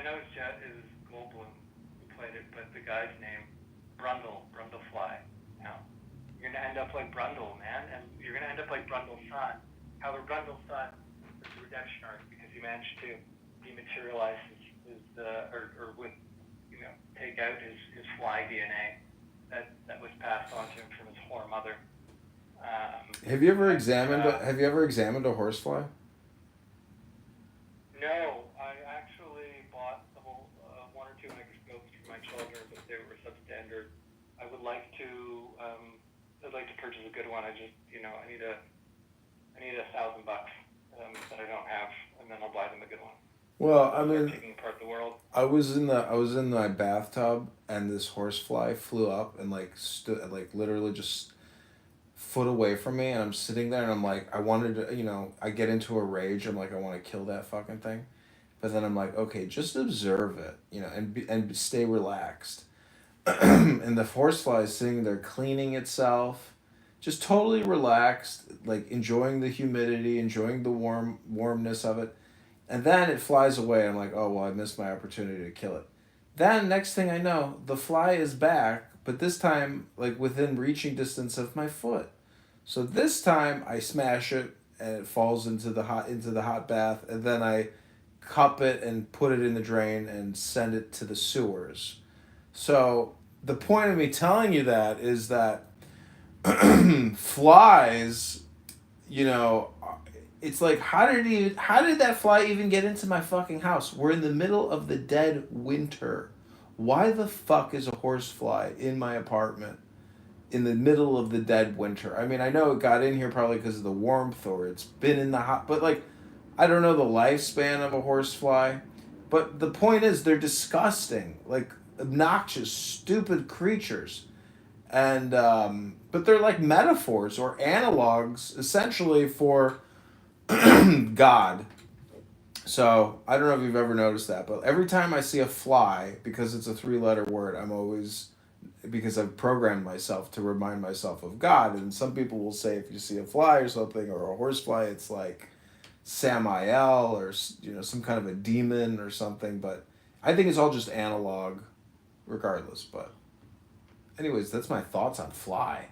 know Jet is Goldblum who played it, but the guy's name, Brundle Fly. You know, you're gonna end up like Brundle, man, and you're gonna end up like Brundle's son. However, Brundle's son was a redemption arc because he managed to dematerialize or with, take out his fly DNA that was passed on to him from his whore mother. Have you ever examined a horsefly? No, I actually bought the whole one or two microscopes for my children, but they were substandard. I would like to. I'd like to purchase a good one. I just, I need $1,000 that I don't have, and then I'll buy them a good one. Well, I mean, taking apart the world. I was in my bathtub and this horsefly flew up and like stood like literally just foot away from me, and I'm sitting there and I'm like, I wanted to, I get into a rage. I'm like, I want to kill that fucking thing, but then I'm like, okay, just observe it, and stay relaxed. And the horsefly is sitting there cleaning itself, just totally relaxed, like enjoying the humidity, enjoying the warmness of it. And then it flies away. I'm like, oh, well, I missed my opportunity to kill it. Then, next thing I know, the fly is back, but this time, like, within reaching distance of my foot. So this time, I smash it, and it falls into the hot bath, and then I cup it and put it in the drain and send it to the sewers. So, the point of me telling you that is that flies, it's like, how did that fly even get into my fucking house? We're in the middle of the dead winter. Why the fuck is a horsefly in my apartment in the middle of the dead winter? I mean, I know it got in here probably because of the warmth, or it's been in the hot, but like, I don't know the lifespan of a horsefly. But the point is, they're disgusting, like obnoxious, stupid creatures. And but they're like metaphors or analogs essentially for God. So I don't know if you've ever noticed that, but every time I see a fly, because it's a 3-letter word, I'm always, because I've programmed myself to remind myself of God. And some people will say if you see a fly or something, or a horsefly, it's like Samael, or some kind of a demon or something. But I think it's all just analog, regardless. But anyways, that's my thoughts on fly.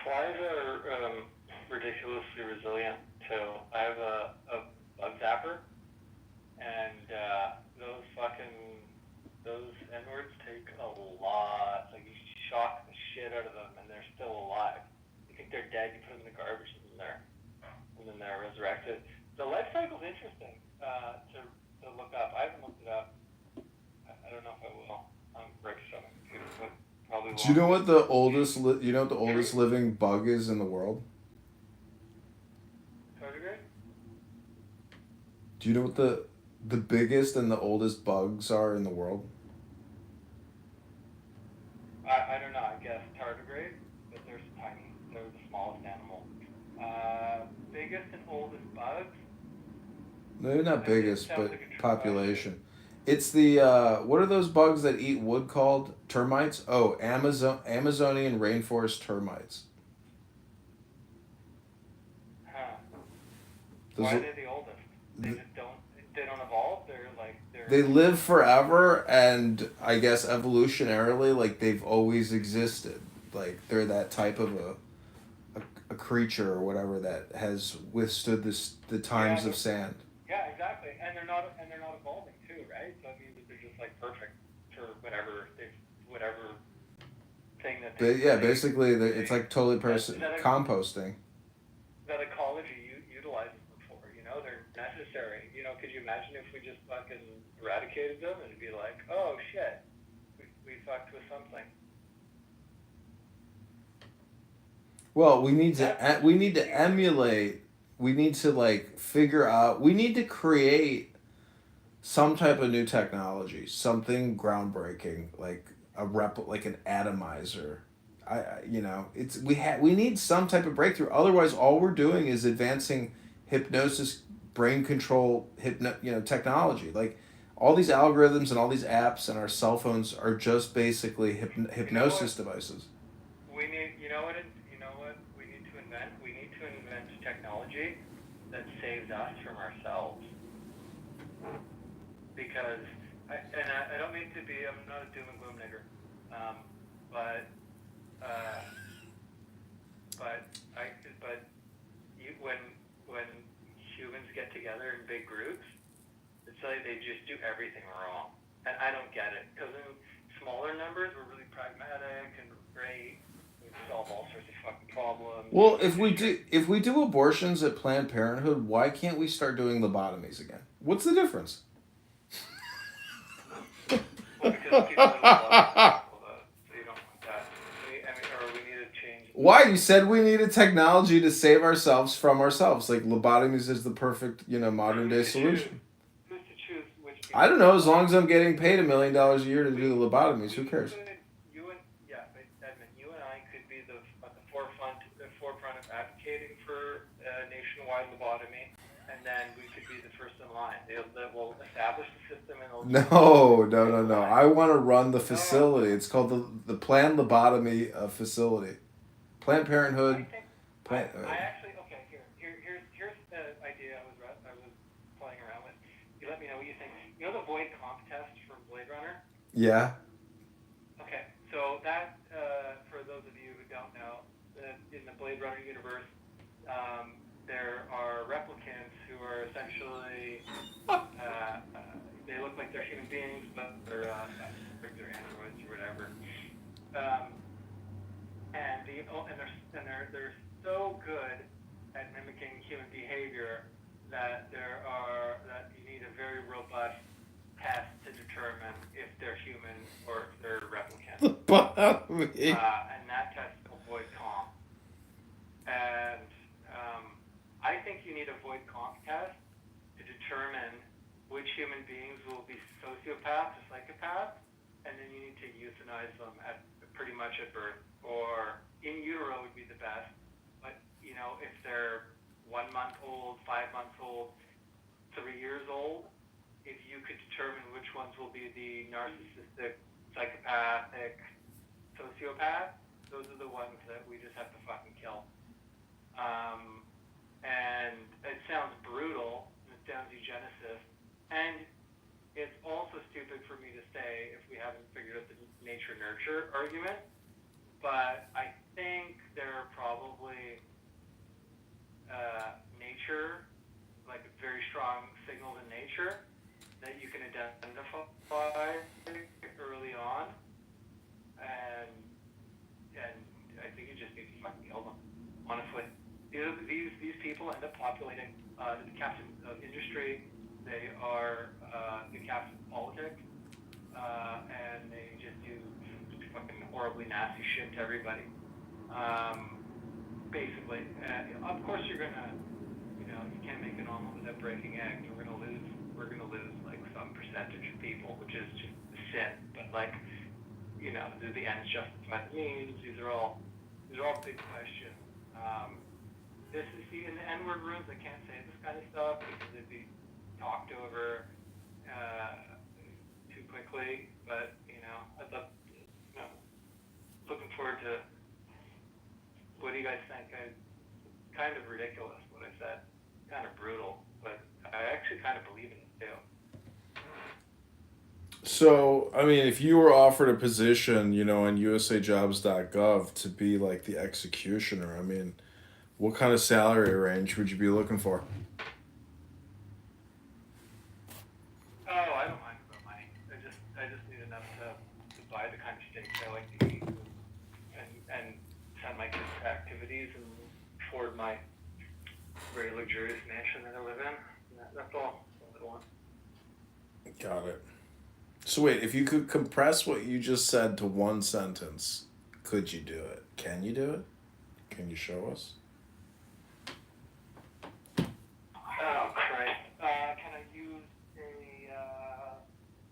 Flies are ridiculously resilient too. I have a bug zapper, and those N-words take a lot. Like, you shock the shit out of them, and they're still alive. You think they're dead, you put them in the garbage, and then they're resurrected. The life cycle is interesting to look up. I haven't looked it up. I don't know if I will. I'm right beside my computer, but probably won't. Do you know what the oldest living bug is in the world? Tardigrade? Do you know what the biggest and the oldest bugs are in the world? I don't know. I guess tardigrade, but they're tiny. They're the smallest animal. Biggest and oldest bugs? Maybe not biggest, but Like population. It's the what are those bugs that eat wood called? Termites? Oh, Amazonian rainforest termites. Huh. Those Why are they the oldest? They just don't. They don't evolve. They live forever, and I guess evolutionarily, like, they've always existed. Like, they're that type of a creature or whatever that has withstood the times of sand. Yeah, exactly. And they're not evolving too, right? So it means that they're just like perfect for whatever thing that they. Yeah, basically, it's like totally composting. That ecology utilizes them for. They're necessary. Could you imagine if we just fucking eradicated them and be like, oh shit, we fucked with something. Well, we need to emulate. We need to like figure out. We need to create some type of new technology, something groundbreaking, like like an atomizer. We need some type of breakthrough. Otherwise, all we're doing is advancing hypnosis, brain control, technology. Like, all these algorithms and all these apps and our cell phones are just basically hypnosis devices. We need, what we need to invent? We need to invent technology that saves us from ourselves. because I don't mean to be. I'm not a doom and gloom nigger, but you when humans get together in big groups, it's like they just do everything wrong, and I don't get it. Because in smaller numbers, we're really pragmatic and great. We solve all sorts of fucking problems. Well, if we do abortions at Planned Parenthood, why can't we start doing lobotomies again? What's the difference? Well, because people don't love people, so you don't want that. Or we need to change. Why? You said we needed technology to save ourselves from ourselves. Like lobotomies is the perfect, modern day solution. Who's to choose which people? I don't know. As long as I'm getting paid $1 million a year to do the lobotomies, who cares? Edmund, you and I could be at the forefront of advocating for nationwide lobotomy, and then we could be the first in line. That will establish the system and No. I want to run the facility. It's called the Planned Lobotomy Facility. Planned Parenthood. I actually here's the idea I was playing around with. You let me know what you think. You know the void comp test from Blade Runner? Yeah. Okay, so that for those of you who don't know, in the Blade Runner universe, there are replicants who are essentially they look like they're human beings, but they're androids or whatever. And they're so good at mimicking human behavior that that you need a very robust test to determine if they're human or if they're replicants. And that test will void comp. And I think you need a void comp test to determine which human beings will be sociopaths or psychopaths, and then you need to euthanize them pretty much at birth, or in utero would be the best. But if they're 1 month old, 5 months old, 3 years old, if you could determine which ones will be the narcissistic, psychopathic, sociopath, those are the ones that we just have to fucking kill. And it sounds brutal, and it sounds eugenicist, and it's also stupid for me to say if we haven't figured out the nature-nurture argument, but I think there are probably nature, like very strong signals in nature that you can identify early on, and I think you just need to fucking kill them, honestly. These people end up populating the captain of industry. They are the captain of politics, and they just do fucking horribly nasty shit to everybody. Basically, of course you're gonna, you can't make an omelet without breaking eggs. We're gonna lose like some percentage of people, which is just a sin. But like, do the ends justify the means? These are all big questions. In the N-word rooms, I can't say this kind of stuff because it'd be talked over too quickly. But I'd love, looking forward to. What do you guys think? Kind of ridiculous what I said, kind of brutal, but I actually kind of believe in it too. So, I mean, if you were offered a position, on usajobs.gov to be like the executioner, I mean, what kind of salary range would you be looking for? Oh, I don't mind about money. I just need enough to buy the kind of steaks I like to eat and send my kids to activities and afford my very luxurious mansion that I live in. That's all I want. Got it. So wait, if you could compress what you just said to one sentence, could you do it? Can you do it? Can you show us? Oh, Christ. Can I use a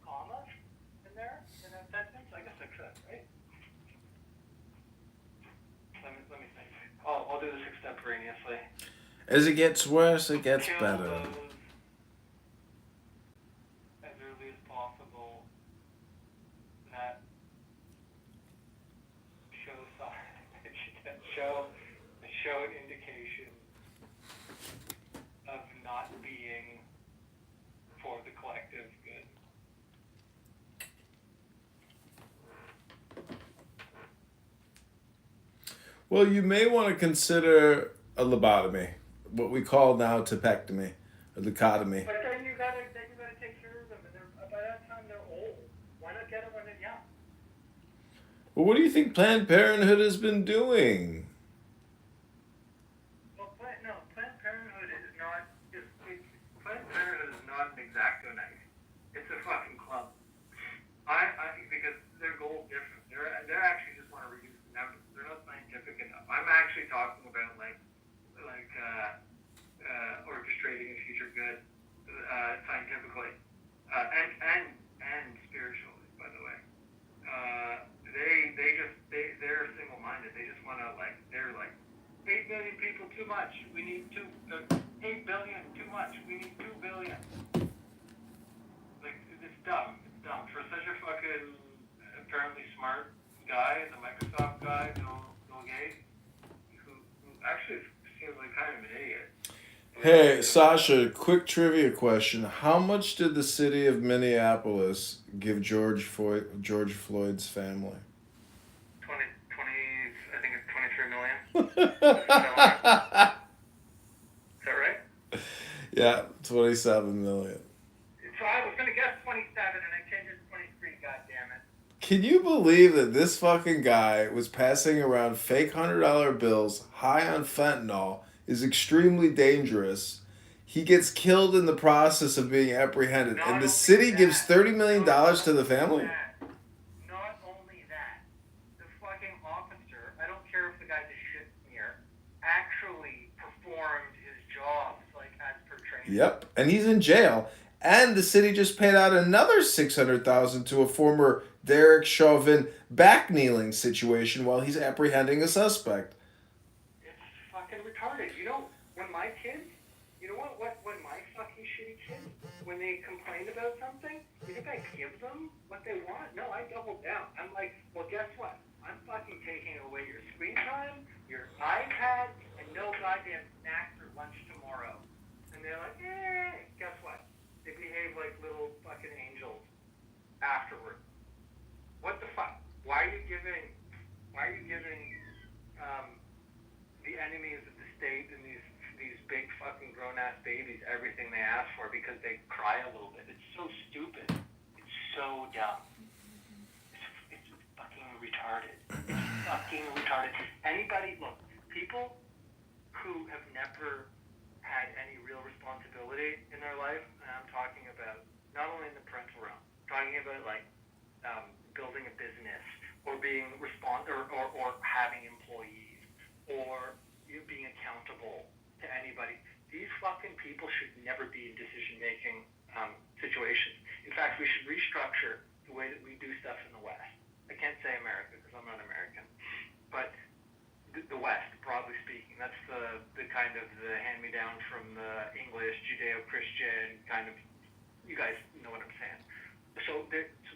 comma in there in that sentence? I guess I could, right? Let me think. I'll do this extemporaneously. As it gets worse, it gets better. As early as possible, that show indication of not being for the collective good. Well, you may want to consider a lobotomy, what we call now tepectomy, a leucotomy. But then you gotta take care of them, and by that time they're old. Why not get them when they're young? Well, what do you think Planned Parenthood has been doing? Well, Planned Parenthood is not. Planned Parenthood is not an exacto knife. It's a fucking club. I think because their goal is different. They're actually just want to reduce the numbers. They're not scientific enough. I'm actually talking about orchestrating a future good scientifically and spiritually. By the way, they're single-minded. They just want to they're like 8 million people too much. We need 8 billion too much. We need 2 billion. Like it's dumb. It's dumb for such a fucking apparently smart guy, the Microsoft guy, Bill Gates, who actually seems like kind of an idiot. Hey, Sasha, quick trivia question. How much did the city of Minneapolis give George Floyd's family? 20, I think it's 23 million. Is that right? Yeah, 27 million. So I was going to guess 27 and I changed it to 23, goddammit. Can you believe that this fucking guy was passing around fake $100 bills high on fentanyl, is extremely dangerous. He gets killed in the process of being apprehended, and the city gives $30 million to the family? Not only that, the fucking officer, I don't care if the guy's a shit smear, actually performed his job as per training. Yep, and he's in jail. And the city just paid out another $600,000 to a former Derek Chauvin back kneeling situation while he's apprehending a suspect. It's fucking retarded. When my kids, when my fucking shitty kids, when they complain about something, you think I give them what they want? No, I double down. I'm like, well, guess what? I'm fucking taking away your screen time, your iPad, and no goddamn snacks or lunch tomorrow. And they're like, guess what? They behave like little fucking angels afterward. What the fuck? Why are you giving the enemies of the state and these big fucking grown-ass babies everything they ask for because they cry a little bit? It's so stupid. It's so dumb. It's fucking retarded. It's fucking retarded. People who have never had any real responsibility in their life, and I'm talking about not only in the parental realm, I'm talking about building a business or being or having employees or you being accountable to anybody. These fucking people should never be in decision-making situations. In fact, we should restructure the way that we do stuff in the West. I can't say America because I'm not American, but the West, broadly speaking, that's the kind of the hand-me-down from the English, Judeo-Christian kind of. You guys know what I'm saying. So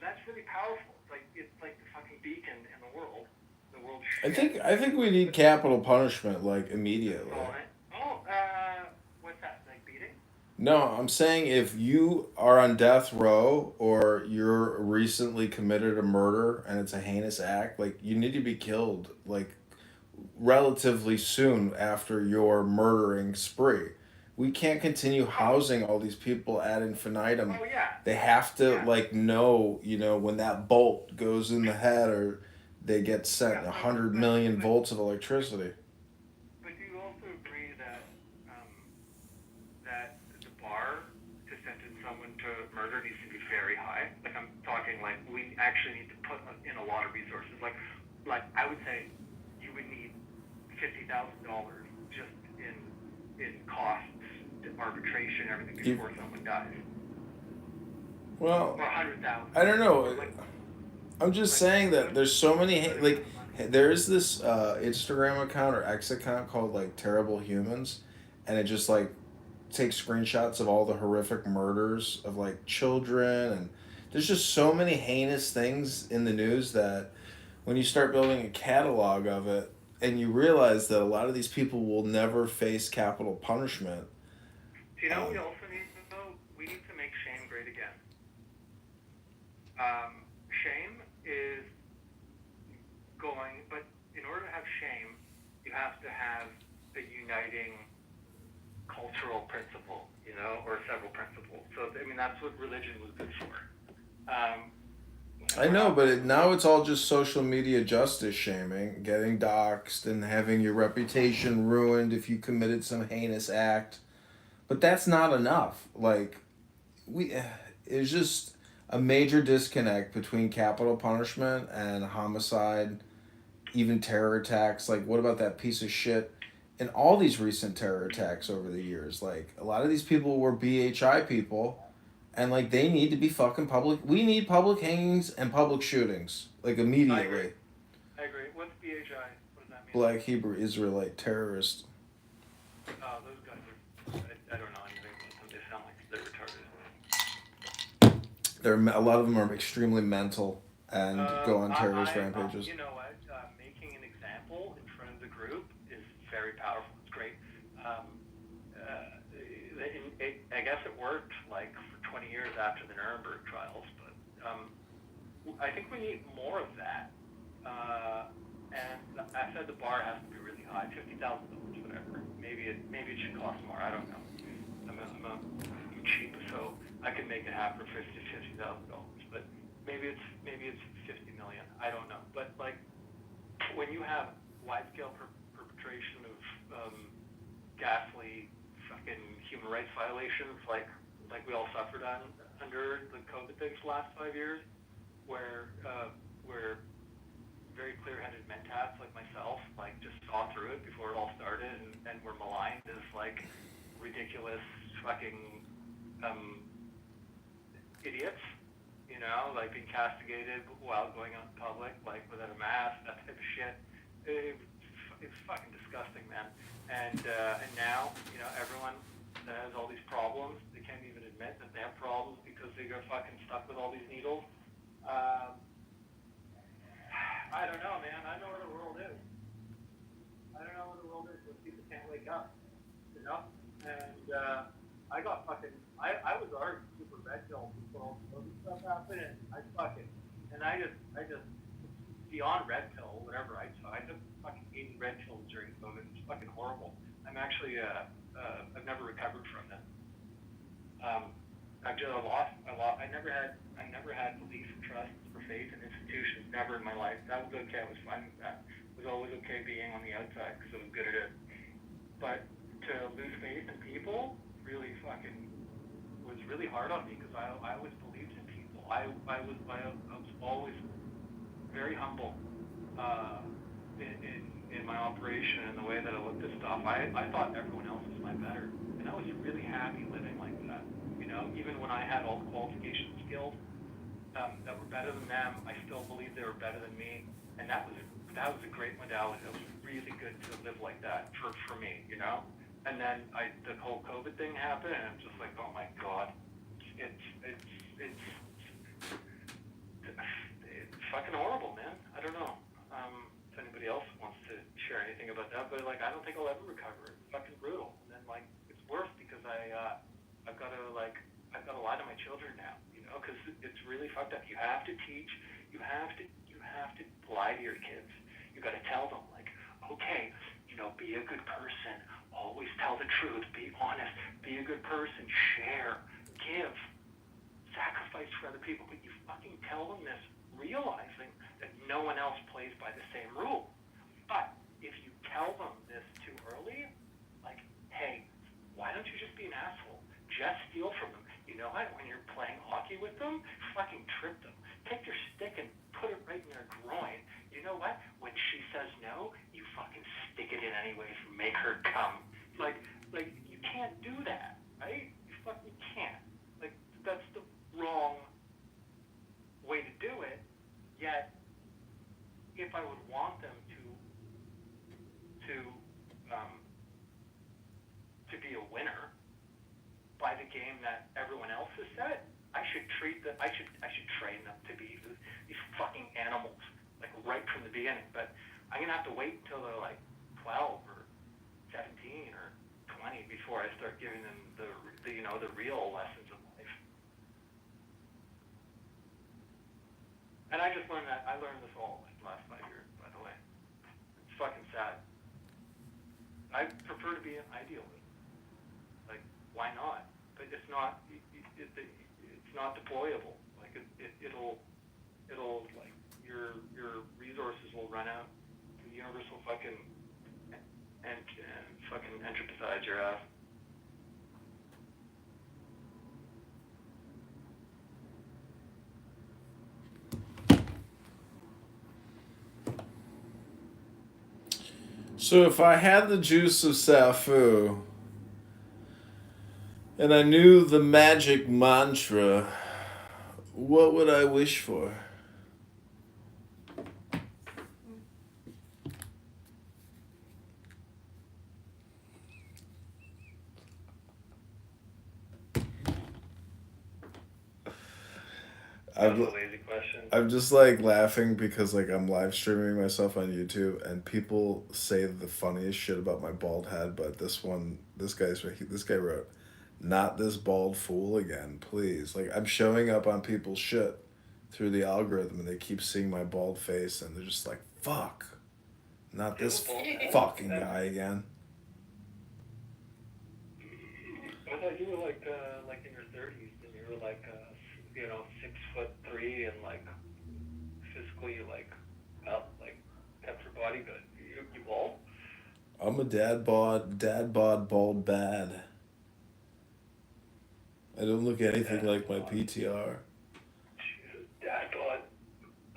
that's really powerful. It's like the fucking beacon in the world. The world. I think we need capital punishment immediately. What's that? Like beating? No, I'm saying if you are on death row or you're recently committed a murder and it's a heinous act, you need to be killed relatively soon after your murdering spree. We can't continue housing all these people ad infinitum. Oh yeah. They have to know, when that bolt goes in the head or they get sent 100 million volts of electricity. But do you also agree that that the bar to sentence someone to murder needs to be very high? I'm talking we actually need to put in a lot of resources. I would say you would need $50,000 just in costs, arbitration, everything before someone dies. Well, or 100,000. I don't know. I'm just saying that there's so many there's this Instagram account or X account called Terrible Humans, and it just takes screenshots of all the horrific murders of children, and there's just so many heinous things in the news that when you start building a catalog of it and you realize that a lot of these people will never face capital punishment. Do you know what we also need to do? We need to make shame great again. Shame is going, but in order to have shame, cultural principle, or several principles. So, I mean, that's what religion was good for. I know, but now it's all just social media justice shaming, getting doxxed and having your reputation ruined if you committed some heinous act. But that's not enough. Like, it's just a major disconnect between capital punishment and homicide, even terror attacks. Like, what about that piece of shit? And all these recent terror attacks over the years, like, a lot of these people were BHI people, and, like, they need to be fucking public. We need public hangings and public shootings, like, immediately. I agree. What's BHI? What does that mean? Black Hebrew Israelite terrorists. Oh, those guys are. I don't know anything about them. They sound like they're retarded. A lot of them are extremely mental and go on terrorist rampages. You know what? Making an example in front of the group is very powerful. It's great. I guess it worked like for 20 years after the Nuremberg trials, but I think we need more of that. And I said the bar has to be really high, $50,000, whatever. Maybe it should cost more. I don't know. I'm cheap, so I can make it happen for $50,000. But maybe it's $50 million. I don't know. But like when you have wide-scale perpetration of ghastly fucking human rights violations, like we all suffered under the COVID things the last 5 years, where very clear-headed mentats like myself like just saw through it before it all started and were maligned as like ridiculous fucking idiots, like being castigated while going out in public, like without a mask, that type of shit. It's fucking disgusting, man. And now, everyone that has all these problems, they can't even admit that they have problems because they got fucking stuck with all these needles. I don't know, man. I know where the world is. I don't know where the world is when people can't wake up, And I got fucking. I was already super red pill before all this stuff happened, and I just beyond red pill, whatever I took fucking 80 red pills during COVID. It's fucking horrible. I'm actually I've never recovered from them. I've just lost. I never had belief and trust or faith in institutions. Never in my life. That was okay. I was fine with that. It was always okay being on the outside because I was good at it. But to lose faith in people really fucking was really hard on me because I always believed in people. I was always very humble in my operation and the way that I looked at stuff. I thought everyone else was my better, and I was really happy living like that. Even when I had all the qualification skills that were better than them, I still believed they were better than me, and that was a great modality. It was really good to live like that for me, And then the whole COVID thing happened, and I'm just like, oh my god, it's fucking horrible, man. I don't know if anybody else wants to share anything about that, but like I don't think I'll ever recover. It's fucking brutal, and then like it's worse because I've got to lie to my children now, because it's really fucked up. You have to teach. You have to lie to your kids. You got to tell them like, okay, be a good person. Always tell the truth. Be honest. Be a good person. Share. Give. Sacrifice for other people. But you fucking tell them this, realizing that no one else plays by the same rules. But if you tell them this too early, like, hey, why don't you just be an asshole? Just steal from them. You know what? When you're playing hockey with them, fucking trip them. Take your stick and put it right in their groin. You know what? When she says no, you fucking stick it in anyways and make her come. Like you can't do that, right? You fucking can't. Like, that's the wrong way to do it. Yet, if I would want them to be a winner by the game that everyone else has set, I should train them to be these fucking animals, like right from the beginning. But I'm gonna have to wait until they're like 12 or 17 or 20 before I start giving them the real lessons of life. And I just learned that. I learned this all like the last 5 years, by the way. It's fucking sad. I prefer to be an idealist. it's not deployable. Like it'll like your resources will run out. The universe will fucking and fucking entropize your ass. So if I had the juice of Safu and I knew the magic mantra, what would I wish for? That's a lazy question. I'm just like laughing because like I'm live streaming myself on YouTube and people say the funniest shit about my bald head, but this guy wrote, "Not this bald fool again, please." Like I'm showing up on people's shit through the algorithm and they keep seeing my bald face and they're just like, "Fuck, not this fucking guy again." I thought you were like in your 30s and you were like 6'3" and like physically like kept your body good. You bald? I'm a dad bod, bald bad. I don't look anything like my PTR. Jesus, dad bod.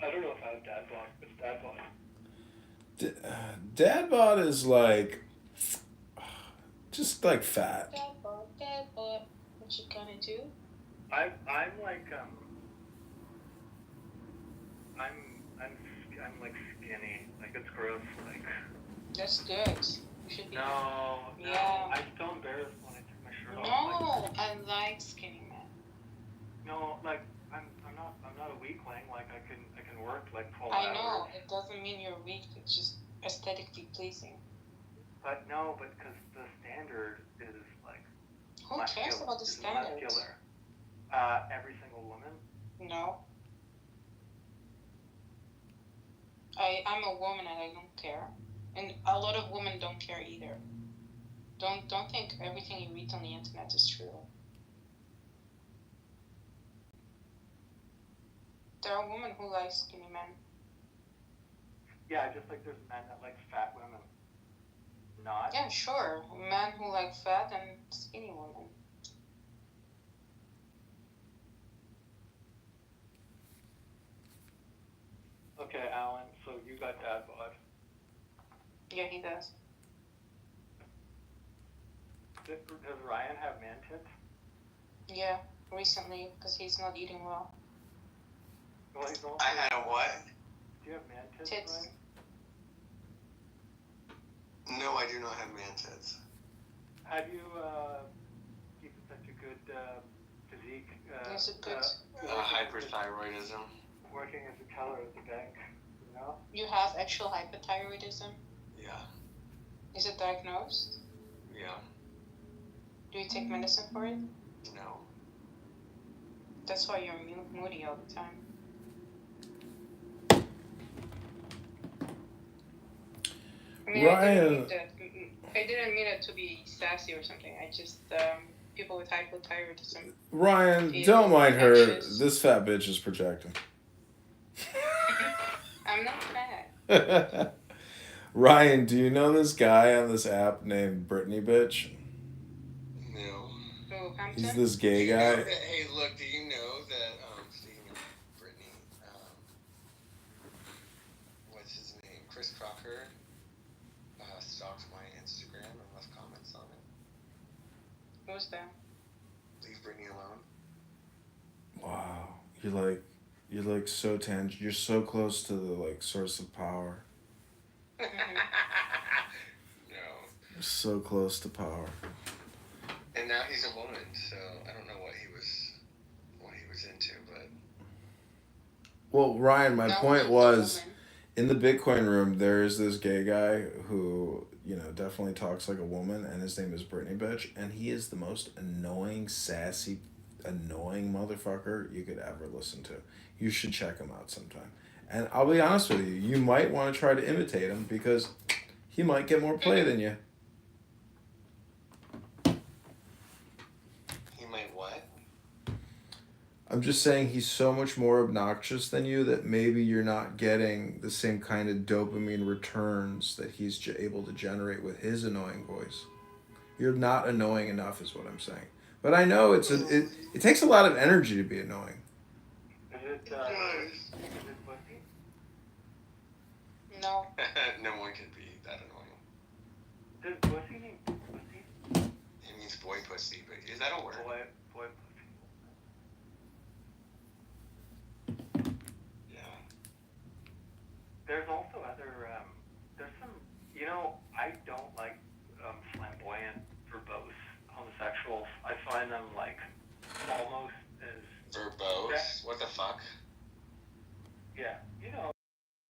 I don't know if I have dad bod. What's dad bod? Dad bod is like, just like fat. Dad bod. What you gonna do? I'm like I'm like skinny. Like it's gross. Like. That's good. You should be. No. Yeah. I'm still embarrassed when I take my shirt No, off. I like skinny men. No, like I'm not a weakling. Like I can work like 12 I hours. know. It doesn't mean you're weak. It's just aesthetically pleasing. But because the standard is like. Who cares about the standard? Muscular. Every single woman. No. I'm a woman and I don't care. And a lot of women don't care either. Don't think everything you read on the internet is true. There are women who like skinny men. Yeah, just like there's men that like fat women. Not. Yeah, sure. Men who like fat and skinny women. Okay, Alan, so you got dad bod. Yeah, he does. Does Ryan have man tits? Yeah, recently, because he's not eating well. Well, he's also, I had a what? do you have man tits, Tits. Ryan? No, I do not have man tits. How do you keep such a good physique? He's a good. Hyperthyroidism. Working as a teller at the bank, you know? You have actual hyperthyroidism? Yeah. Is it diagnosed? Yeah. Do you take medicine for it? No. That's why you're moody all the time. I mean, Ryan. I didn't mean it to be sassy or something. I just, people with hypothyroidism. Ryan, don't mind her. This fat bitch is projecting. I'm not fat. Ryan, do you know this guy on this app named Brittany Bitch? No. Oh, Hampton? He's this gay Do you know guy. that, hey, look, do you know that, speaking of Brittany, what's his name? Chris Crocker stalked my Instagram and left comments on it. Who's that? Leave Brittany alone. Wow, you're like so tangent. You're so close to the like source of power. No. You're so close to power. And now he's a woman, so I don't know what he was into, but. Well, Ryan, my No, point he's a was, woman. in the Bitcoin room, there is this gay guy who, definitely talks like a woman, and his name is Brittany Bitch, and he is the most annoying, sassy, annoying motherfucker you could ever listen to. You should check him out sometime. And I'll be honest with you, you might want to try to imitate him because he might get more play than you. He might what? I'm just saying he's so much more obnoxious than you that maybe you're not getting the same kind of dopamine returns that he's able to generate with his annoying voice. You're not annoying enough, is what I'm saying. But I know it takes a lot of energy to be annoying. Is it pussy? No. No one can be that annoying. Does pussy mean pussy? It means boy pussy, but is that a word? Boy pussy. Yeah. There's also other, there's some, I don't like flamboyant, verbose homosexuals. I find them like almost as, Verbose? What the fuck? yeah,